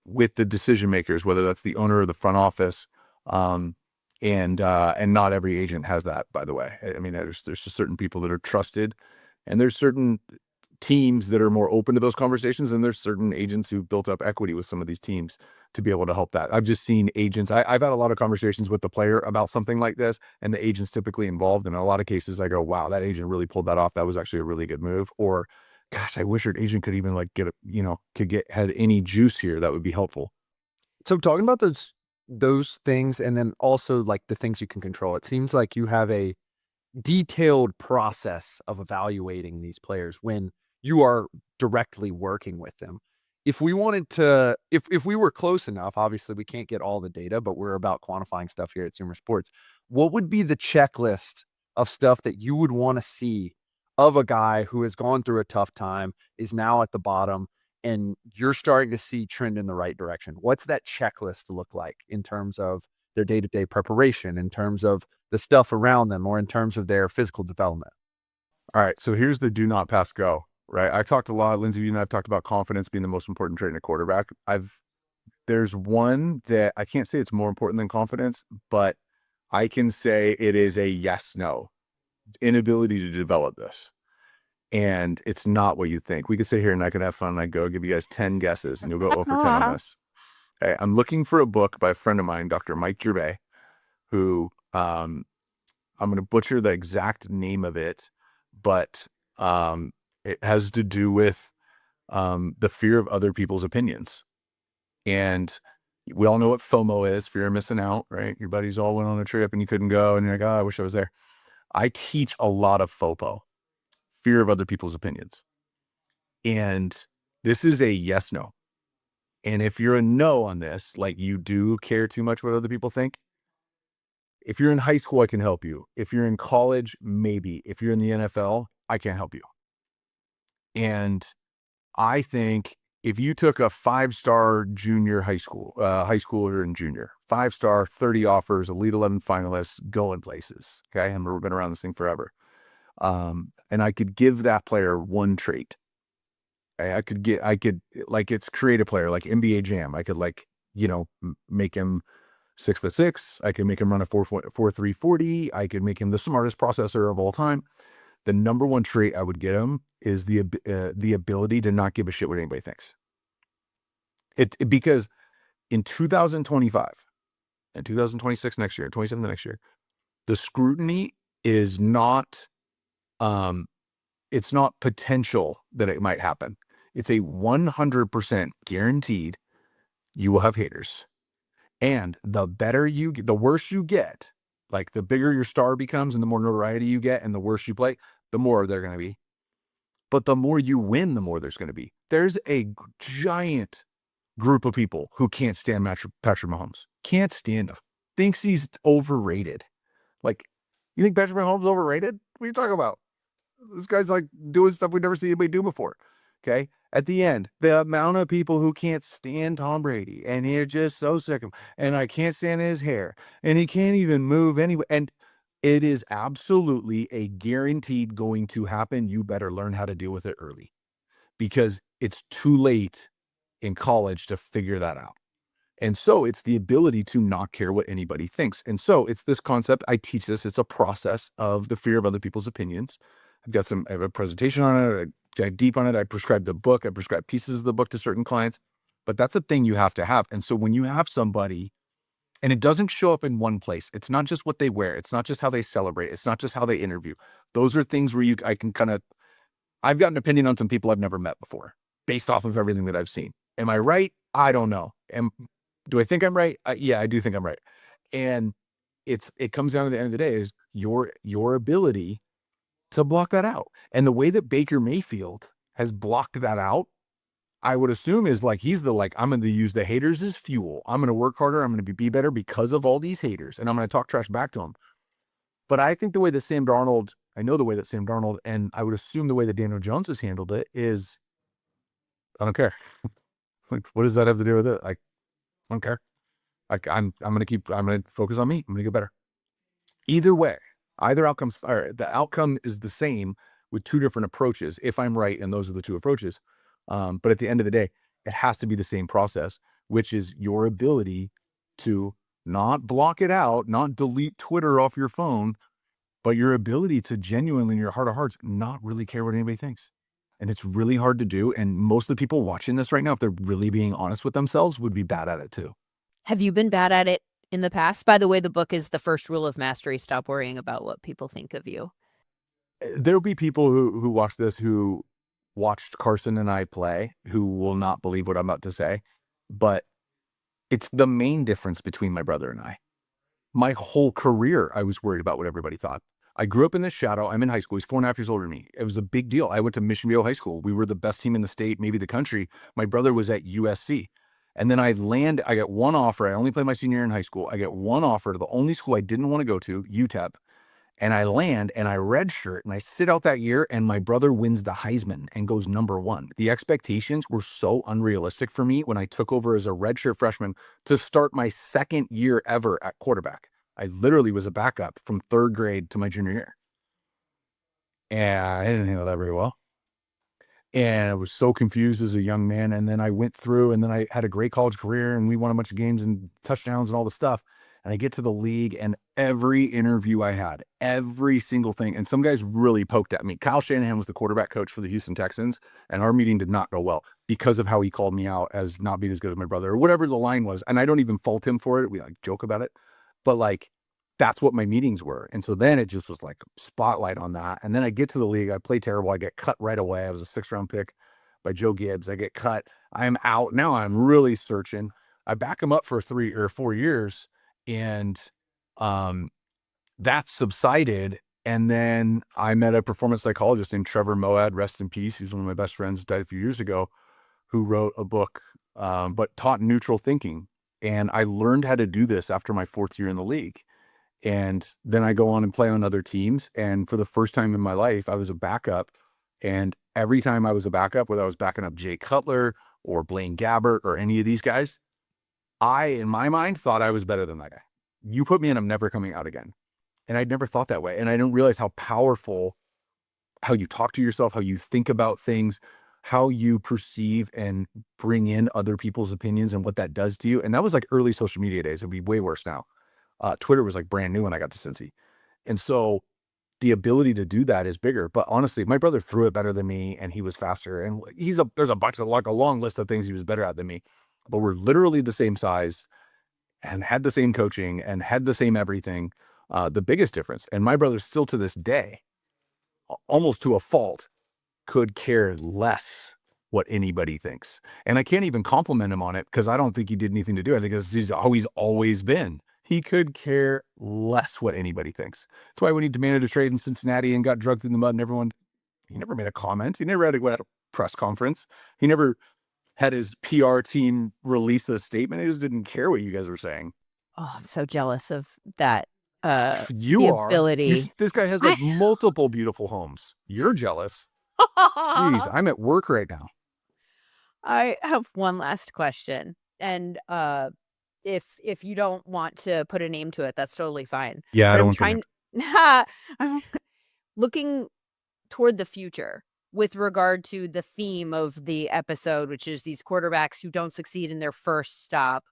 S1: with the decision makers, whether that's the owner or the front office, and not every agent has that, by the way. I mean, there's just certain people that are trusted, and there's certain teams that are more open to those conversations, and there's certain agents who've built up equity with some of these teams to be able to help that. I've just seen agents. I've had a lot of conversations with the player about something like this, and the agent's typically involved. And in a lot of cases, I go, wow, that agent really pulled that off. That was actually a really good move. Or, gosh, I wish our agent could even, like, had any juice here that would be helpful.
S3: So talking about those things, and then also like the things you can control, it seems like you have a detailed process of evaluating these players when you are directly working with them. If we wanted to, if we were close enough, obviously we can't get all the data, but we're about quantifying stuff here at SumerSports. What would be the checklist of stuff that you would want to see of a guy who has gone through a tough time, is now at the bottom, and you're starting to see trend in the right direction? What's that checklist look like in terms of their day-to-day preparation, in terms of the stuff around them, or in terms of their physical development?
S1: All right. So here's the do not pass go, right? I talked a lot, Lindsay, you and I've talked about confidence being the most important trait in a quarterback. There's one that I can't say it's more important than confidence, but I can say it is a yes, no inability to develop this. And it's not what you think. We could sit here and I could have fun. And I go give you guys 10 guesses and you'll go 0 for 10 on this. Okay, I'm looking for a book by a friend of mine, Dr. Mike Gervais, who, I'm going to butcher the exact name of it, but it has to do with the fear of other people's opinions. And we all know what FOMO is, fear of missing out, right? Your buddies all went on a trip and you couldn't go, and you're like, oh, I wish I was there. I teach a lot of FOPO, fear of other people's opinions. And this is a yes, no. And if you're a no on this, like, you do care too much what other people think, if you're in high school, I can help you. If you're in college, maybe. If you're in the NFL, I can't help you. And I think if you took a 5-star junior high schooler and junior, 5-star, 30 offers, Elite 11 finalists, going places. Okay. And we've been around this thing forever. And I could give that player one trait. Okay? I could like, it's create a player like NBA Jam. I could, like, make him 6'6". I could make him run a 4.43 40. I could make him the smartest processor of all time. The number one trait I would get him is the ability to not give a shit what anybody thinks. Because in 2025 and 2026 next year, 27 the next year, The scrutiny is not, it's not potential that it might happen. It's a 100% guaranteed you will have haters. And the better you get, the worse you get, like the bigger your star becomes and the more notoriety you get and the worse you play, the more they're going to be. But the more you win, the more there's going to be. There's a giant group of people who can't stand Patrick Mahomes. Can't stand him. Thinks he's overrated. Like, you think Patrick Mahomes is overrated? What are you talking about? This guy's like doing stuff we've never seen anybody do before. Okay. At the end, the amount of people who can't stand Tom Brady and you're just so sick of him, and I can't stand his hair, and he can't even move anyway. And it is absolutely a guaranteed going to happen. You better learn how to deal with it early because it's too late in college to figure that out. And so it's the ability to not care what anybody thinks. And so it's this concept. I teach this. It's a process of the fear of other people's opinions. I have a presentation on it. I dive deep on it. I prescribe the book. I prescribe pieces of the book to certain clients. But that's a thing you have to have. And so when you have somebody, and it doesn't show up in one place, it's not just what they wear. It's not just how they celebrate. It's not just how they interview. Those are things where I can kind of, I've got an opinion on some people I've never met before based off of everything that I've seen. Am I right? I don't know. Do I think I'm right? Yeah, I do think I'm right. And it comes down to the end of the day is your ability to block that out. And the way that Baker Mayfield has blocked that out, I would assume is like, I'm going to use the haters as fuel. I'm going to work harder. I'm going to be better because of all these haters. And I'm going to talk trash back to them. But I think the way that I know the way that Sam Darnold, and I would assume the way that Daniel Jones has handled it is, I don't care. Like, what does that have to do with it? Like, I don't care. Like, I'm going to focus on me. I'm going to get better. Either way, the outcome is the same with two different approaches, if I'm right, and those are the two approaches. But at the end of the day, it has to be the same process, which is your ability to not block it out, not delete Twitter off your phone, but your ability to genuinely, in your heart of hearts, not really care what anybody thinks. And it's really hard to do. And most of the people watching this right now, if they're really being honest with themselves, would be bad at it too.
S2: Have you been bad at it in the past? By the way, the book is The First Rule of Mastery. Stop worrying about what people think of you.
S1: There'll be people who watch this who watched Carson and I play who will not believe what I'm about to say, but it's the main difference between my brother and I. My whole career, I was worried about what everybody thought. I grew up in the shadow. I'm in high school. He's 4.5 years older than me. It was a big deal. I went to Mission Viejo High School. We were the best team in the state, maybe the country. My brother was at USC. And then I got one offer. I only played my senior year in high school. I get one offer to the only school I didn't want to go to, UTEP. And I land and I redshirt and I sit out that year and my brother wins the Heisman and goes #1. The expectations were so unrealistic for me when I took over as a redshirt freshman to start my second year ever at quarterback. I literally was a backup from 3rd grade to my junior year. And I didn't handle that very well. And I was so confused as a young man. And then I went through and then I had a great college career and we won a bunch of games and touchdowns and all the stuff. And I get to the league and every interview I had, every single thing. And some guys really poked at me. Kyle Shanahan was the quarterback coach for the Houston Texans. And our meeting did not go well because of how he called me out as not being as good as my brother or whatever the line was. And I don't even fault him for it. We like joke about it, but like, that's what my meetings were. And so then it just was like spotlight on that. And then I get to the league. I play terrible. I get cut right away. I was a 6th-round pick by Joe Gibbs. I get cut. I'm out. Now I'm really searching. I back him up for 3 or 4 years. And that subsided. And then I met a performance psychologist named Trevor Moad, rest in peace. He's one of my best friends, died a few years ago, who wrote a book, but taught neutral thinking. And I learned how to do this after my 4th year in the league. And then I go on and play on other teams. And for the first time in my life, I was a backup. And every time I was a backup, whether I was backing up Jay Cutler or Blaine Gabbert or any of these guys, I, in my mind, thought I was better than that guy. You put me in, I'm never coming out again. And I'd never thought that way. And I didn't realize how powerful, how you talk to yourself, how you think about things, how you perceive and bring in other people's opinions and what that does to you. And that was like early social media days. It'd be way worse now. Twitter was like brand new when I got to Cincy. And so the ability to do that is bigger. But honestly, my brother threw it better than me and he was faster. And there's a bunch of like a long list of things he was better at than me. But we're literally the same size and had the same coaching and had the same everything. The biggest difference, and my brother still to this day, almost to a fault, could care less what anybody thinks. And I can't even compliment him on it because I don't think he did anything to do it. I think he's always been. He could care less what anybody thinks. That's why when he demanded a trade in Cincinnati and got drugged through the mud and everyone, he never made a comment. He never had a press conference. He never had his PR team release a statement. He just didn't care what you guys were saying.
S2: Oh, I'm so jealous of that.
S1: You
S2: the
S1: are.
S2: ability.
S1: This guy has like multiple beautiful homes. You're jealous. Jeez, I'm at work right now.
S2: I have one last question, and if you don't want to put a name to it, that's totally fine.
S1: Yeah, I
S2: But
S1: don't
S2: I'm
S1: want to.
S2: trying. I'm looking toward the future with regard to the theme of the episode, which is these quarterbacks who don't succeed in their first stop.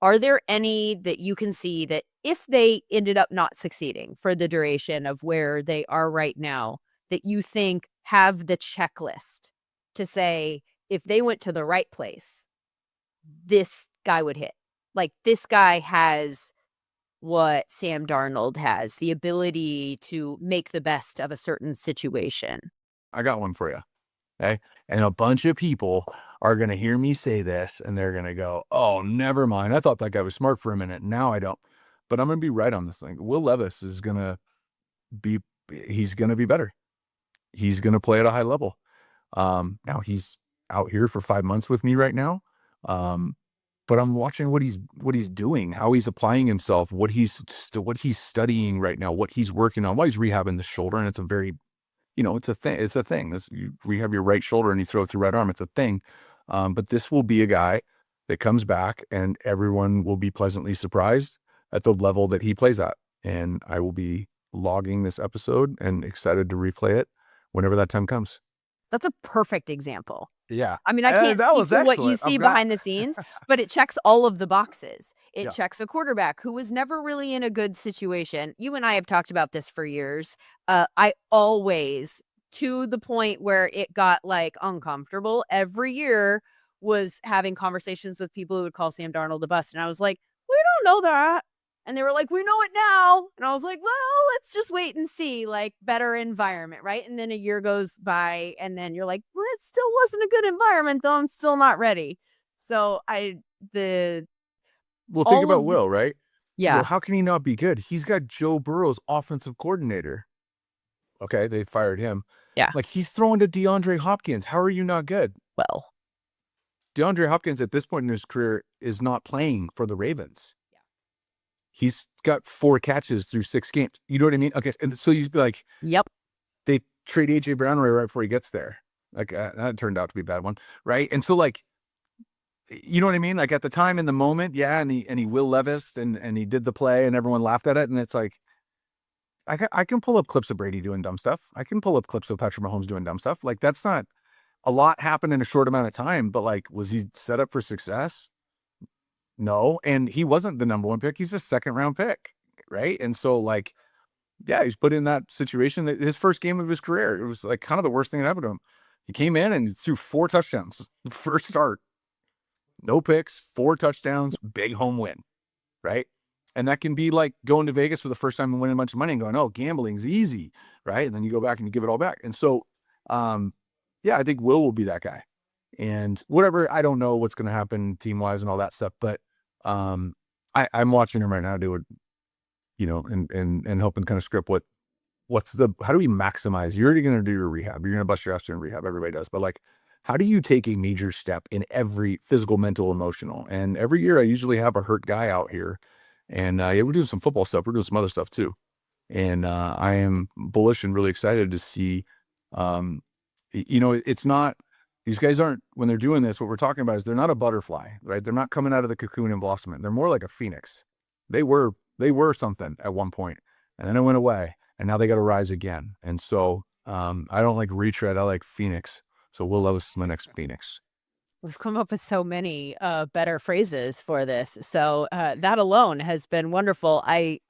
S2: Are there any that you can see that if they ended up not succeeding for the duration of where they are right now, that you think have the checklist to say, if they went to the right place, this guy would hit? Like, this guy has what Sam Darnold has, the ability to make the best of a certain situation.
S1: I got one for you. Okay. And a bunch of people are going to hear me say this and they're going to go, oh, never mind. I thought that guy was smart for a minute. Now I don't. But I'm going to be right on this thing. Will Levis is going to he's going to be better. He's going to play at a high level. Now he's out here for 5 months with me right now. But I'm watching what he's doing, how he's applying himself, what he's studying right now, what he's working on, while he's rehabbing the shoulder. And it's a very, it's a thing. It's a thing. You rehab your right shoulder and you throw it through right arm. It's a thing. But this will be a guy that comes back and everyone will be pleasantly surprised at the level that he plays at. And I will be logging this episode and excited to replay it whenever that time comes.
S2: That's a perfect example.
S3: Yeah.
S2: I mean, I can't speak to what you see behind the scenes, but it checks all of the boxes. It checks a quarterback who was never really in a good situation. You and I have talked about this for years. I always, to the point where it got like uncomfortable, every year was having conversations with people who would call Sam Darnold a bust. And I was like, we don't know that. And they were like, we know it now. And I was like, well, let's just wait and see, like, better environment, right? And then a year goes by and then you're like, well, it still wasn't a good environment, though. I'm still not ready. So
S1: Well, think about Will, right?
S2: Yeah.
S1: How can he not be good? He's got Joe Burrow's offensive coordinator. Okay, they fired him.
S2: Yeah.
S1: Like, he's throwing to DeAndre Hopkins. How are you not good?
S2: Well,
S1: DeAndre Hopkins at this point in his career is not playing for the Ravens. He's got 4 catches through 6 games. You know what I mean? Okay. And so you'd be like,
S2: yep.
S1: They trade A.J. Brown right before he gets there. Like, that turned out to be a bad one. Right. And so, like, you know what I mean? Like, at the time, in the moment, yeah. And he Will Levis and he did the play and everyone laughed at it. And it's like, I can pull up clips of Brady doing dumb stuff. I can pull up clips of Patrick Mahomes doing dumb stuff. Like, that's not a lot happened in a short amount of time. But, like, was he set up for success? No, and he wasn't the number 1 pick. He's a 2nd round pick, right? And so, like, yeah, he's put in that situation that his first game of his career, it was like kind of the worst thing that happened to him. He came in and threw 4 touchdowns. First start, no picks, 4 touchdowns, big home win, right? And that can be like going to Vegas for the first time and winning a bunch of money and going, oh, gambling's easy, right? And then you go back and you give it all back. And so, yeah, I think Will be that guy. And whatever, I don't know what's going to happen team-wise and all that stuff, but I'm watching him right now do it, and helping kind of script how do we maximize? You're already going to do your rehab. You're going to bust your ass doing rehab. Everybody does. But, like, how do you take a major step in every physical, mental, emotional? And every year I usually have a hurt guy out here. And yeah, we're doing some football stuff. We're doing some other stuff too. And I am bullish and really excited to see, it's not, these guys aren't, when they're doing this, what we're talking about is they're not a butterfly, right? They're not coming out of the cocoon and blossoming. They're more like a phoenix. They were something at one point, and then it went away, and now they got to rise again. And so I don't like retread. I like Phoenix. So Will Levis is my next Phoenix.
S2: We've come up with so many better phrases for this. So that alone has been wonderful. I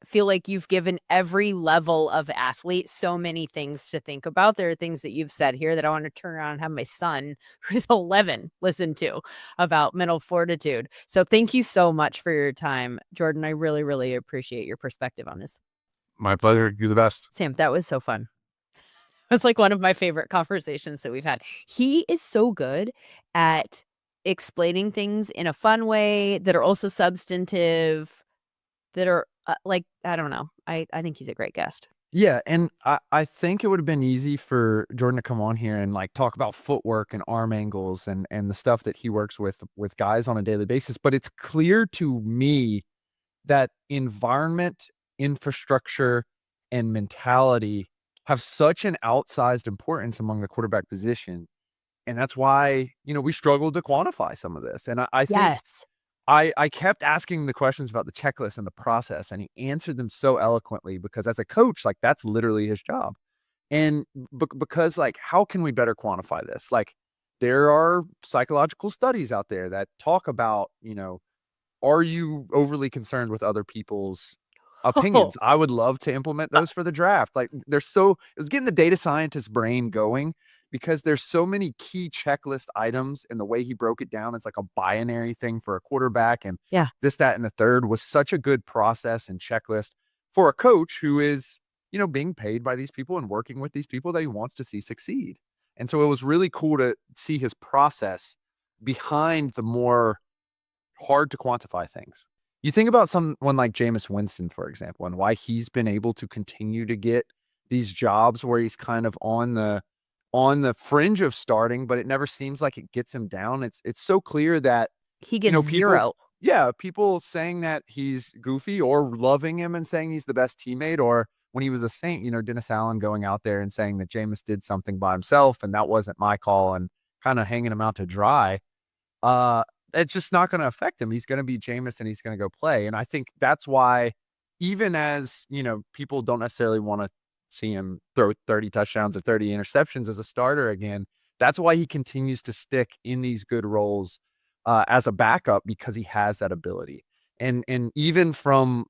S2: feel like you've given every level of athlete so many things to think about. There are things that you've said here that I want to turn around and have my son, who's 11, listen to about mental fortitude. So thank you so much for your time, Jordan. I really, really appreciate your perspective on this.
S1: My pleasure. You're the best.
S2: Sam, that was so fun. It's like one of my favorite conversations that we've had. He is so good at explaining things in a fun way that are also substantive, that are like, I don't know. I think he's a great guest.
S3: Yeah, and I think it would have been easy for Jordan to come on here and, like, talk about footwork and arm angles and the stuff that he works with guys on a daily basis, but it's clear to me that environment, infrastructure, and mentality have such an outsized importance among the quarterback position, and that's why, we struggled to quantify some of this, and I think
S2: Yes.
S3: I kept asking the questions about the checklist and the process, and he answered them so eloquently because as a coach, like, that's literally his job. And because, like, how can we better quantify this? Like, there are psychological studies out there that talk about, are you overly concerned with other people's
S2: Oh,
S3: opinions? I would love to implement those for the draft. Like, it was getting the data scientist brain going because there's so many key checklist items, and the way he broke it down, it's like a binary thing for a quarterback, and
S2: yeah.
S3: this, that, and the third was such a good process and checklist for a coach who is, being paid by these people and working with these people that he wants to see succeed. And so it was really cool to see his process behind the more hard to quantify things. You think about someone like Jameis Winston, for example, and why he's been able to continue to get these jobs where he's kind of on the fringe of starting, but it never seems like it gets him down. It's so clear that,
S2: He gets
S3: people,
S2: 0.
S3: yeah, people saying that he's goofy or loving him and saying he's the best teammate, or when he was a Saint, Dennis Allen going out there and saying that Jameis did something by himself and that wasn't my call and kind of hanging him out to dry. uh, it's just not gonna affect him. He's gonna be Jameis and he's gonna go play, and I think that's why even as, people don't necessarily wanna see him throw 30 touchdowns or 30 interceptions as a starter again, that's why he continues to stick in these good roles, as a backup because he has that ability. And even from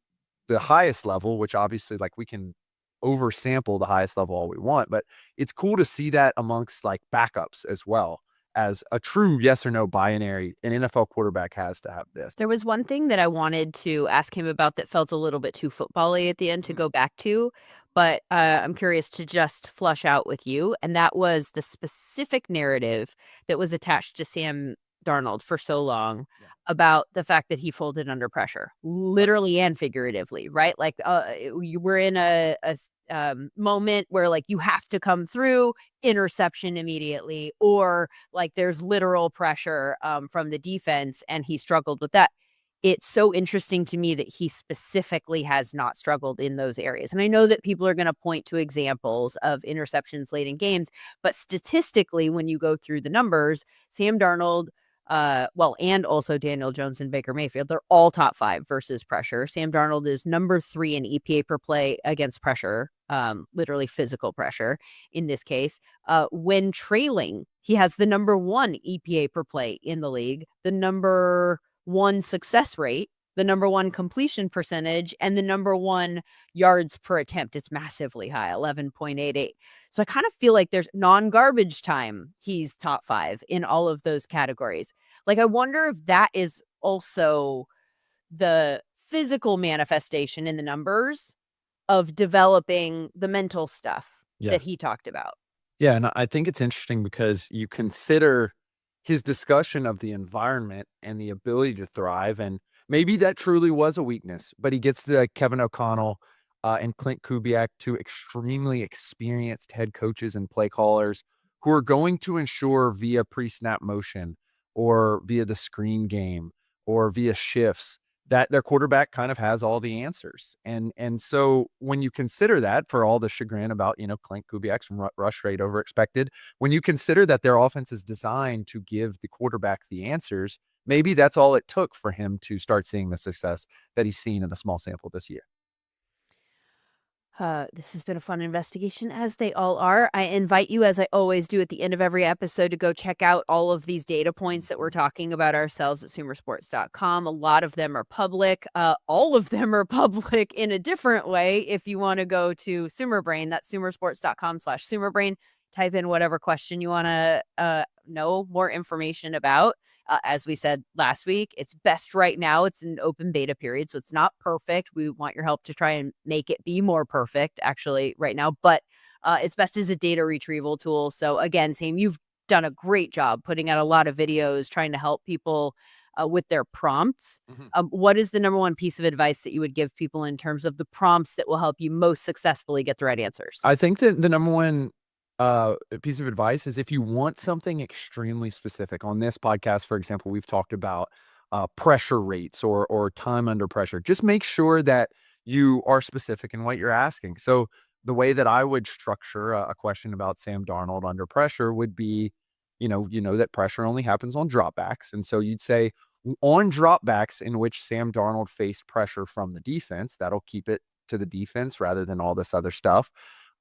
S3: the highest level, which obviously, like, we can oversample the highest level all we want, but it's cool to see that amongst, like, backups as well as a true yes or no binary. An NFL quarterback has to have this.
S2: There was one thing that I wanted to ask him about that felt a little bit too football-y at the end to
S3: Mhm.
S2: go back to, but, I'm curious to just flush out with you, and that was the specific narrative that was attached to Sam Darnold for so long
S3: Yeah.
S2: about the fact that he folded under pressure,
S3: Right.
S2: literally and figuratively, right? Like, you were in a moment where, like, you have to come through, interception immediately, or like there's literal pressure from the defense, and he struggled with that. It's so interesting to me that he specifically has not struggled in those areas. And I know that people are going to point to examples of interceptions late in games, but statistically, when you go through the numbers, Sam Darnold, well, and also Daniel Jones and Baker Mayfield, they're all top 5 versus pressure. Sam Darnold is number 3 in EPA per play against pressure, literally physical pressure in this case. When trailing, he has the number 1 EPA per play in the league, the number 1 success rate, the number 1 completion percentage, and the number 1 yards per attempt. It's massively high, 11.88. So I kind of feel like there's non-garbage time. He's top 5 in all of those categories. Like, I wonder if that is also the physical manifestation in the numbers of developing the mental stuff
S3: Yeah.
S2: that he talked about.
S3: Yeah, and I think it's interesting because you consider his discussion of the environment and the ability to thrive, and maybe that truly was a weakness, but he gets to Kevin O'Connell, and Clint Kubiak, 2 extremely experienced head coaches and play callers who are going to ensure via pre-snap motion or via the screen game or via shifts that their quarterback kind of has all the answers. And so when you consider that, for all the chagrin about, Clint Kubiak's rush rate over expected, when you consider that their offense is designed to give the quarterback the answers, maybe that's all it took for him to start seeing the success that he's seen in a small sample this year.
S2: This has been a fun investigation, as they all are. I invite you, as I always do at the end of every episode, to go check out all of these data points that we're talking about ourselves at SumerSports.com. A lot of them are public. All of them are public in a different way. If you want to go to SumerBrain, that's SumerSports.com/SumerBrain. Type in whatever question you want to know more information about. As we said last week, it's best right now. It's an open beta period, so it's not perfect. We want your help to try and make it be more perfect, actually, right now. But it's best as a data retrieval tool. So again, same, you've done a great job putting out a lot of videos, trying to help people with their prompts. What is the number one piece of advice that you would give people in terms of the prompts that will help you most successfully get the right answers?
S3: I think that the number one piece of advice is if you want something extremely specific. On this podcast, for example, we've talked about pressure rates or time under pressure. Just make sure that you are specific in what you're asking. So the way that I would structure a question about Sam Darnold under pressure would be, you know that pressure only happens on dropbacks. And so you'd say on dropbacks in which Sam Darnold faced pressure from the defense, that'll keep it to the defense rather than all this other stuff.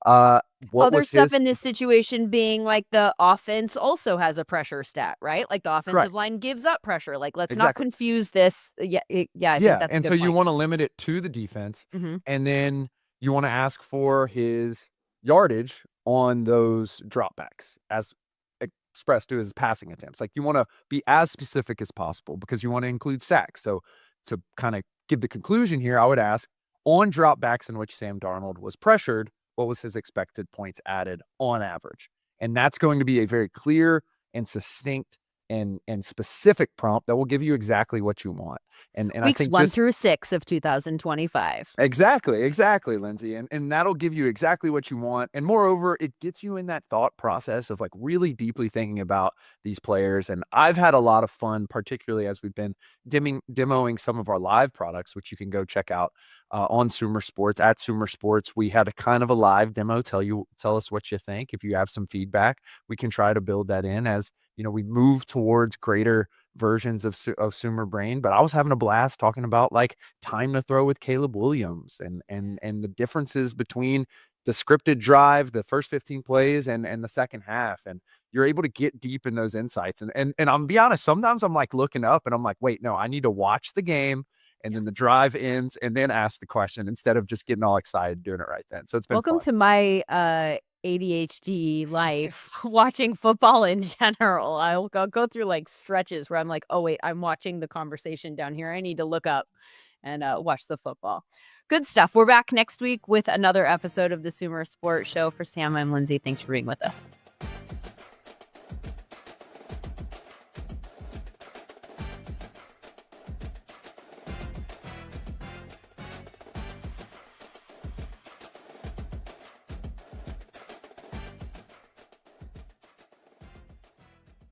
S3: What
S2: Other
S3: was
S2: stuff
S3: his
S2: in this situation being like the offense also has a pressure stat, right? Like the offensive
S3: Correct.
S2: line gives up pressure. Like, let's not
S3: Exactly.
S2: confuse this. Yeah, I think
S3: Yeah,
S2: that's a
S3: and
S2: good
S3: so you
S2: point.
S3: wanna limit it to the defense,
S2: Mhm.
S3: and then you wanna ask for his yardage on those dropbacks as expressed to his passing attempts. Like, you wanna be as specific as possible because you wanna include sacks. So, to kinda give the conclusion here, I would ask, on dropbacks in which Sam Darnold was pressured, what was his expected points added on average? And that's going to be a very clear and succinct and specific prompt that will give you exactly what you want. And I
S2: Weeks
S3: think
S2: 1
S3: just
S2: through 6 of 2025.
S3: exactly, Lindsay, and that'll give you exactly what you want, and moreover, it gets you in that thought process of, like, really deeply thinking about these players, and I've had a lot of fun, particularly as we've been demoing some of our live products, which you can go check out, on SumerSports. At SumerSports, we had a kind of a live demo, tell us what you think. If you have some feedback, we can try to build that in as, we move towards greater versions of Sumer Brain, but I was having a blast talking about like time to throw with Caleb Williams and the differences between the scripted drive, the first 15 plays and the second half. And you're able to get deep in those insights. And I'm gonna be honest, sometimes I'm like looking up and I'm like, wait, no, I need to watch the game and then the drive ends and then ask the question instead of just getting all excited doing it right then. So it's been
S2: Welcome
S3: fun.
S2: to my ADHD life, watching football in general. I'll go through like stretches where I'm like, oh, wait, I'm watching the conversation down here. I need to look up and watch the football. Good stuff. We're back next week with another episode of the Sumer Sports Show. For Sam, I'm Lindsay. Thanks for being with us.